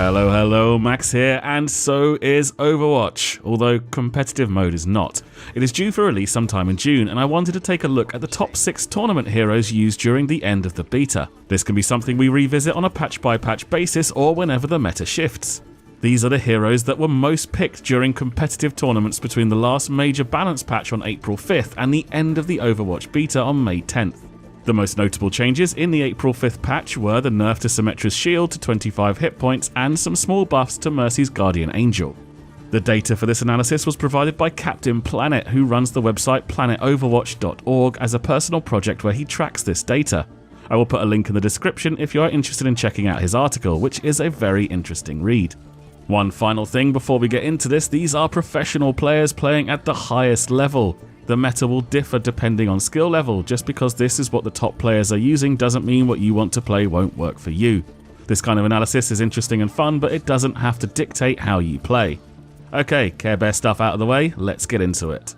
Hello, Max here, and so is Overwatch, although competitive mode is not. It is due for release sometime in June, and I wanted to take a look at the top 6 tournament heroes used during the end of the beta. This can be something we revisit on a patch-by-patch basis or whenever the meta shifts. These are the heroes that were most picked during competitive tournaments between the last major balance patch on April 5th and the end of the Overwatch beta on May 10th. The most notable changes in the April 5th patch were the nerf to Symmetra's shield to 25 hit points and some small buffs to Mercy's Guardian Angel. The data for this analysis was provided by Captain Planet, who runs the website PlanetOverwatch.org as a personal project where he tracks this data. I will put a link in the description if you are interested in checking out his article, which is a very interesting read. One final thing before we get into this, these are professional players playing at the highest level. The meta will differ depending on skill level. Just because this is what the top players are using doesn't mean what you want to play won't work for you. This kind of analysis is interesting and fun, but it doesn't have to dictate how you play. Okay, Care Bear stuff out of the way, let's get into it.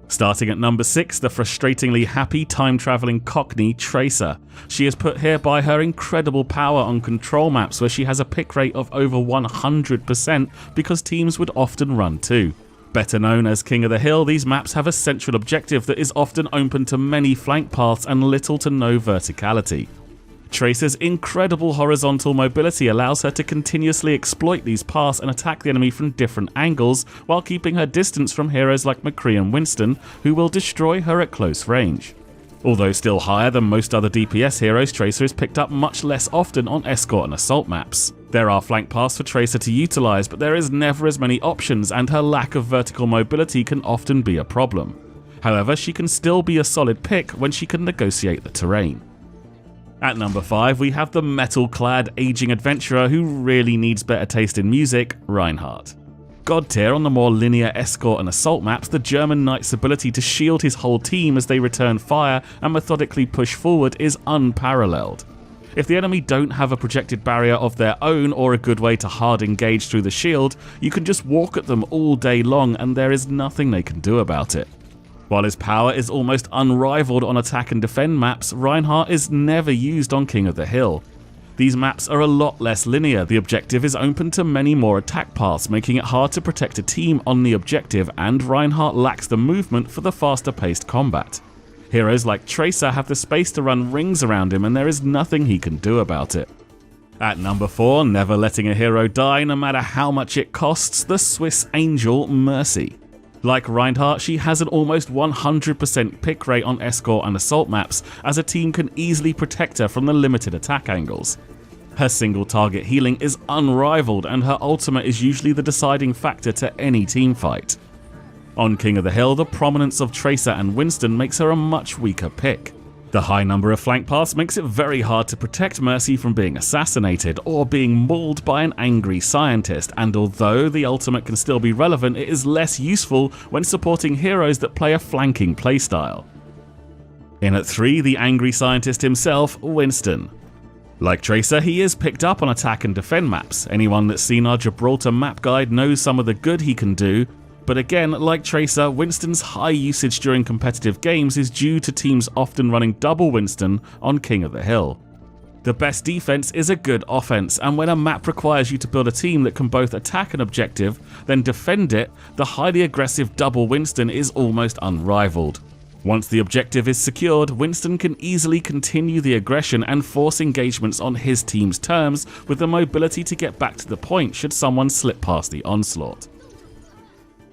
Starting at number 6, the frustratingly happy time-travelling Cockney Tracer. She is put here by her incredible power on control maps where she has a pick rate of over 100% because teams would often run too. Better known as King of the Hill, these maps have a central objective that is often open to many flank paths and little to no verticality. Tracer's incredible horizontal mobility allows her to continuously exploit these paths and attack the enemy from different angles while keeping her distance from heroes like McCree and Winston, who will destroy her at close range. Although still higher than most other DPS heroes, Tracer is picked up much less often on escort and assault maps. There are flank paths for Tracer to utilise, but there is never as many options and her lack of vertical mobility can often be a problem. However, she can still be a solid pick when she can negotiate the terrain. At number 5, we have the metal-clad aging adventurer who really needs better taste in music, Reinhardt. God tier on the more linear escort and assault maps, the German Knight's ability to shield his whole team as they return fire and methodically push forward is unparalleled. If the enemy don't have a projected barrier of their own or a good way to hard engage through the shield, you can just walk at them all day long and there is nothing they can do about it. While his power is almost unrivaled on attack and defend maps, Reinhardt is never used on King of the Hill. These maps are a lot less linear, the objective is open to many more attack paths, making it hard to protect a team on the objective, and Reinhardt lacks the movement for the faster paced combat. Heroes like Tracer have the space to run rings around him and there is nothing he can do about it. At number 4, never letting a hero die no matter how much it costs, the Swiss Angel Mercy. Like Reinhardt, she has an almost 100% pick rate on escort and assault maps, as a team can easily protect her from the limited attack angles. Her single target healing is unrivaled and her ultimate is usually the deciding factor to any team fight. On King of the Hill, the prominence of Tracer and Winston makes her a much weaker pick. The high number of flank paths makes it very hard to protect Mercy from being assassinated or being mauled by an angry scientist, and although the ultimate can still be relevant, it is less useful when supporting heroes that play a flanking playstyle. In at 3, the angry scientist himself, Winston. Like Tracer, he is picked up on attack and defend maps. Anyone that's seen our Gibraltar map guide knows some of the good he can do, but again, like Tracer, Winston's high usage during competitive games is due to teams often running double Winston on King of the Hill. The best defense is a good offense, and when a map requires you to build a team that can both attack an objective, then defend it, the highly aggressive double Winston is almost unrivaled. Once the objective is secured, Winston can easily continue the aggression and force engagements on his team's terms with the mobility to get back to the point should someone slip past the onslaught.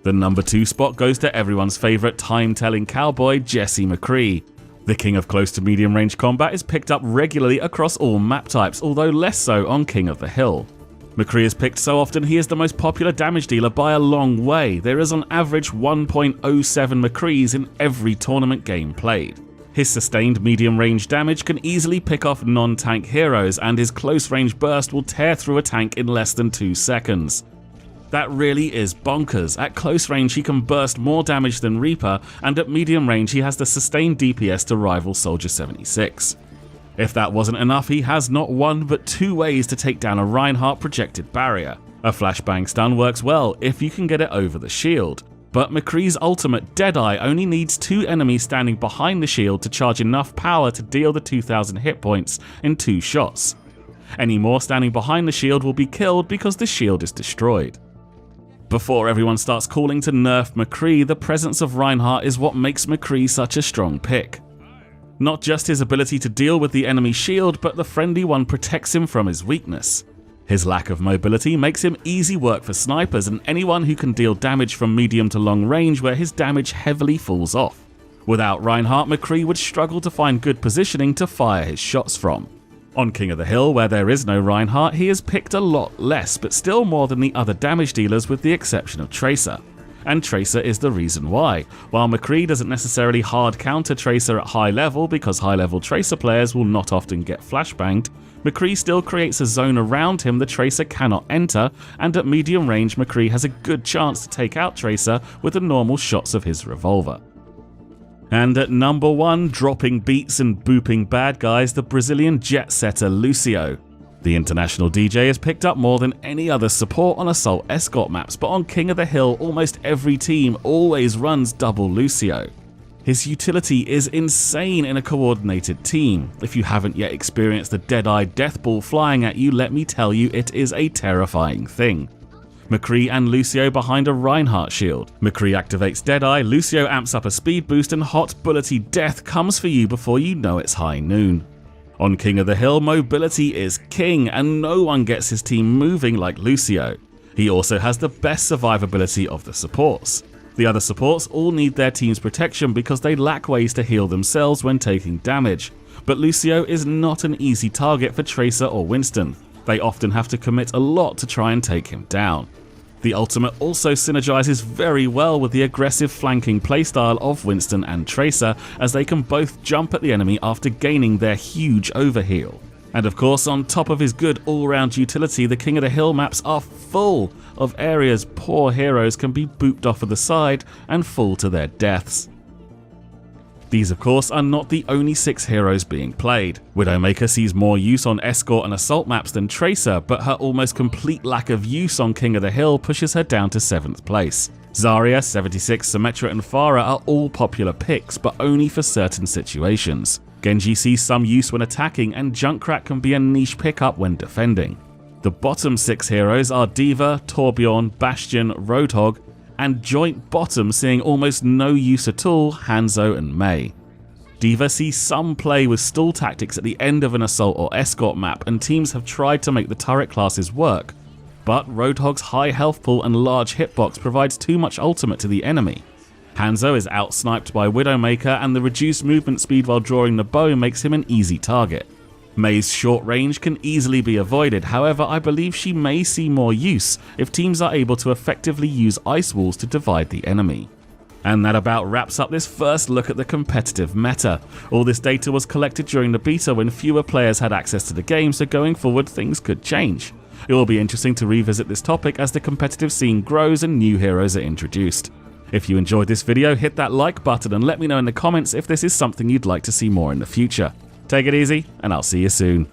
The number 2 spot goes to everyone's favourite time-telling cowboy, Jesse McCree. The king of close to medium range combat is picked up regularly across all map types, although less so on King of the Hill. McCree is picked so often he is the most popular damage dealer by a long way. There is on average 1.07 McCrees in every tournament game played. His sustained medium range damage can easily pick off non-tank heroes, and his close range burst will tear through a tank in less than 2 seconds. That really is bonkers. At close range he can burst more damage than Reaper, and at medium range he has the sustained DPS to rival Soldier 76. If that wasn't enough, he has not one but 2 ways to take down a Reinhardt projected barrier. A flashbang stun works well if you can get it over the shield, but McCree's ultimate Deadeye only needs 2 enemies standing behind the shield to charge enough power to deal the 2000 hit points in 2 shots. Any more standing behind the shield will be killed because the shield is destroyed. Before everyone starts calling to nerf McCree, the presence of Reinhardt is what makes McCree such a strong pick. Not just his ability to deal with the enemy shield, but the friendly one protects him from his weakness. His lack of mobility makes him easy work for snipers and anyone who can deal damage from medium to long range where his damage heavily falls off. Without Reinhardt, McCree would struggle to find good positioning to fire his shots from. On King of the Hill, where there is no Reinhardt, he is picked a lot less, but still more than the other damage dealers with the exception of Tracer. And Tracer is the reason why. While McCree doesn't necessarily hard counter Tracer at high level because high level Tracer players will not often get flashbanged, McCree still creates a zone around him the Tracer cannot enter, and at medium range McCree has a good chance to take out Tracer with the normal shots of his revolver. And at number 1, dropping beats and booping bad guys, the Brazilian jet setter Lucio. The international DJ has picked up more than any other support on assault escort maps, but on King of the Hill almost every team always runs double Lucio. His utility is insane in a coordinated team. If you haven't yet experienced the Deadeye death ball flying at you, let me tell you it is a terrifying thing. McCree and Lucio behind a Reinhardt shield. McCree activates Deadeye, Lucio amps up a speed boost, and hot bullety death comes for you before you know it's high noon. On King of the Hill, mobility is king, and no one gets his team moving like Lucio. He also has the best survivability of the supports. The other supports all need their team's protection because they lack ways to heal themselves when taking damage, but Lucio is not an easy target for Tracer or Winston. They often have to commit a lot to try and take him down. The ultimate also synergizes very well with the aggressive flanking playstyle of Winston and Tracer, as they can both jump at the enemy after gaining their huge overheal. And of course, on top of his good all-round utility, the King of the Hill maps are full of areas poor heroes can be booped off of the side and fall to their deaths. These of course are not the only 6 heroes being played. Widowmaker sees more use on escort and assault maps than Tracer, but her almost complete lack of use on King of the Hill pushes her down to 7th place. Zarya, 76, Symmetra and Pharah are all popular picks, but only for certain situations. Genji sees some use when attacking, and Junkrat can be a niche pickup when defending. The bottom 6 heroes are D.Va, Torbjorn, Bastion, Roadhog, and joint bottom seeing almost no use at all, Hanzo and Mei. D.Va sees some play with stall tactics at the end of an assault or escort map, and teams have tried to make the turret classes work, but Roadhog's high health pool and large hitbox provides too much ultimate to the enemy. Hanzo is out-sniped by Widowmaker, and the reduced movement speed while drawing the bow makes him an easy target. Mei's short range can easily be avoided, however I believe she may see more use if teams are able to effectively use ice walls to divide the enemy. And that about wraps up this first look at the competitive meta. All this data was collected during the beta when fewer players had access to the game, so going forward things could change. It will be interesting to revisit this topic as the competitive scene grows and new heroes are introduced. If you enjoyed this video, hit that like button and let me know in the comments if this is something you'd like to see more in the future. Take it easy, and I'll see you soon.